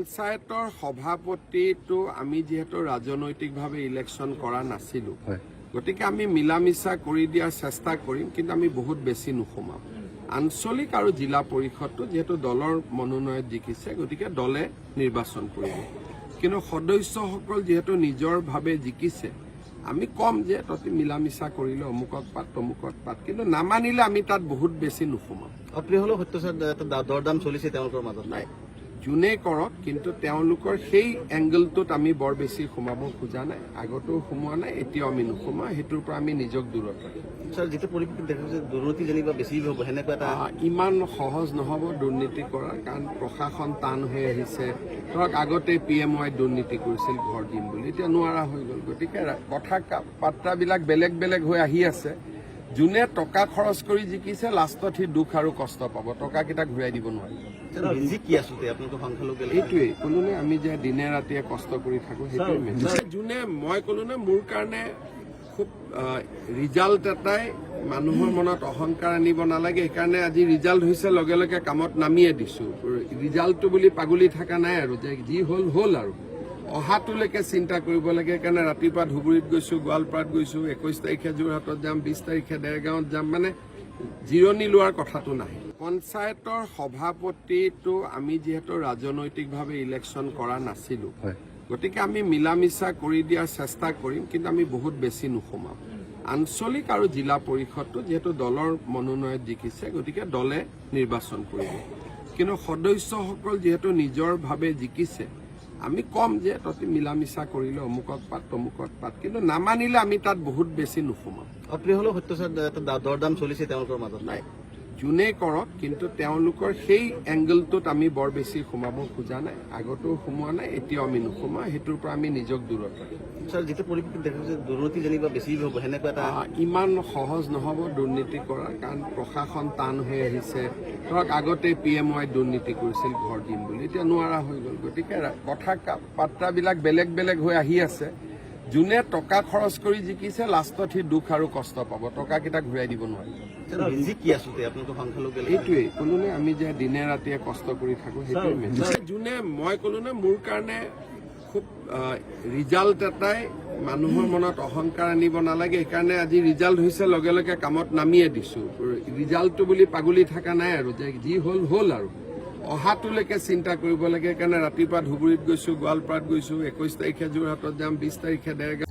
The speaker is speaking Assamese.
পঞ্চায়তৰ সভাপতিটো আমি যেহেতু ৰাজনৈতিকভাৱে ইলেকশ্যন কৰা নাছিলো, গতিকে আমি মিলা মিছা কৰি দিয়াৰ চেষ্টা কৰিম, কিন্তু আমি বহুত বেছি নোসোমাম। আঞ্চলিক আৰু জিলা পৰিষদটো যেহেতু দলৰ মনোনয়ন জিকিছে, গতিকে দলে নিৰ্বাচন কৰিব। কিন্তু সদস্যসকল যেহেতু নিজৰভাৱে জিকিছে, আমি কম যে তহঁতি মিলা মিছা কৰিলে অমুকক পাত তমুকত পাত, কিন্তু নামানিলে আমি তাত বহুত বেছি নোসোমাম। অপ্ৰিয় হলেও সত্য দৰদাম চলিছে তেওঁলোকৰ মাজত নাই, যোনে কৰক, কিন্তু তেওঁলোকৰ সেই এংগলটোত আমি বৰ বেছি সোমাব খোজা নাই, আগতো সোমোৱা নাই, এতিয়াও আমি নোসোমাওঁ। সেইটোৰ পৰা আমি নিজক দূৰত ৰাখিম। ছাৰ, যিটো পৰিপ্ৰেক্ষিত দেখা গৈছে দুৰ্নীতি যেনিবা বেছি হ'ব, সেনেকুৱা এটা ইমান সহজ নহ'ব দুৰ্নীতি কৰা, কাৰণ প্ৰশাসন টান হৈ আহিছে। ধৰক আগতে PMY দুৰ্নীতি কৰিছিল ঘৰ দিম বুলি, এতিয়া নোৱাৰা হৈ গ'ল। গতিকে কথা বাৰ্তাবিলাক বেলেগ বেলেগ হৈ আহি আছে। যোনে টকা খৰচ কৰি জিকিছে, লাষ্টত সি দুখ আৰু কষ্ট পাব, টকাকেইটা ঘূৰাই দিব নোৱাৰিব। এইটোৱেই ক'লো নে, আমি যে দিনে ৰাতিয়ে কষ্ট কৰি থাকো, সেইটোৱে যোনে মই ক'লো নে, মোৰ কাৰণে খুব ৰিজাল্ট এটাই মানুহৰ মনত অহংকাৰ আনিব নালাগে। সেইকাৰণে আজি ৰিজাল্ট হৈছে লগে লগে কামত নামিয়ে দিছো। ৰিজাল্টটো বুলি পাগলি থকা নাই আৰু, যে যি হ'ল হ'ল আৰু অহাটোলৈকে চিন্তা কৰিব লাগে। সেইকাৰণে ৰাতিপুৱা ধুবুৰীত গৈছো, গোৱালপাৰাত গৈছো, 21 তাৰিখে যোৰহাটত যাম, 20 তাৰিখে দেৰগাঁৱত যাম। মানে জিৰণি লোৱাৰ কথাটো নাহে। পঞ্চায়তৰ সভাপতিটো আমি যিহেতু ৰাজনৈতিকভাৱে ইলেকশ্যন কৰা নাছিলো, গতিকে আমি মিলা মিছা কৰি দিয়াৰ চেষ্টা কৰিম, কিন্তু আমি বহুত বেছি নোসোমাম। আঞ্চলিক আৰু জিলা পৰিষদটো যিহেতু দলৰ মনোনয়ন জিকিছে, গতিকে দলে নিৰ্বাচন কৰিব। কিন্তু সদস্যসকল যিহেতু নিজৰভাৱে জিকিছে, আমি কম যে তহঁতি মিলা মিছা কৰিলে অমুকক পাত তমুকত পাত, কিন্তু নামানিলে আমি তাত বহুত বেছি নোসোমাম। অপ্ৰিয় হলেও সত্য দৰদাম চলিছে তেওঁলোকৰ মাজত। নাই, যোনে কৰক, কিন্তু তেওঁলোকৰ সেই এংগলটোত আমি বৰ বেছি সোমাব খোজা নাই, আগতো সোমোৱা নাই, এতিয়াও আমি নোসোমাওঁ। সেইটোৰ পৰা আমি নিজক দূৰত ৰাখিম। ছাৰ, যিটো পৰিপ্ৰেক্ষিত দেখা গৈছে দুৰ্নীতি যেনিবা বেছি হ'ব, সেনেকুৱা এটা ইমান সহজ নহ'ব দুৰ্নীতি কৰা, কাৰণ প্ৰশাসন টান হৈ আহিছে। ধৰক আগতে PMY দুৰ্নীতি কৰিছিল ঘৰ দিম বুলি, এতিয়া নোৱাৰা হৈ গ'ল। গতিকে কথা বাৰ্তাবিলাক বেলেগ বেলেগ হৈ আহি আছে। যোনে টকা খৰচ কৰি জিকিছে, লাষ্টত সি দুখ আৰু কষ্ট পাব, টকাকেইটা ঘূৰাই দিব নোৱাৰিব। এইটোৱেই ক'লো নে, আমি যে দিনে ৰাতিয়ে কষ্ট কৰি থাকো, সেইটোৱে যোনে মই ক'লো নে, মোৰ কাৰণে খুব ৰিজাল্ট এটাই মানুহৰ মনত অহংকাৰ আনিব নালাগে। সেইকাৰণে আজি ৰিজাল্ট হৈছে লগে লগে কামত নামিয়ে দিছো। ৰিজাল্টটো বুলি পাগলি থকা নাই আৰু, যে যি হ'ল হ'ল আৰু অহাটোলৈকে চিন্তা কৰিব লাগে। সেইকাৰণে ৰাতিপুৱা ধুবুৰীত গৈছো, গোৱালপাৰাত গৈছো, 21 তাৰিখে যোৰহাটত যাম, 20 তাৰিখে দেৰগাঁও।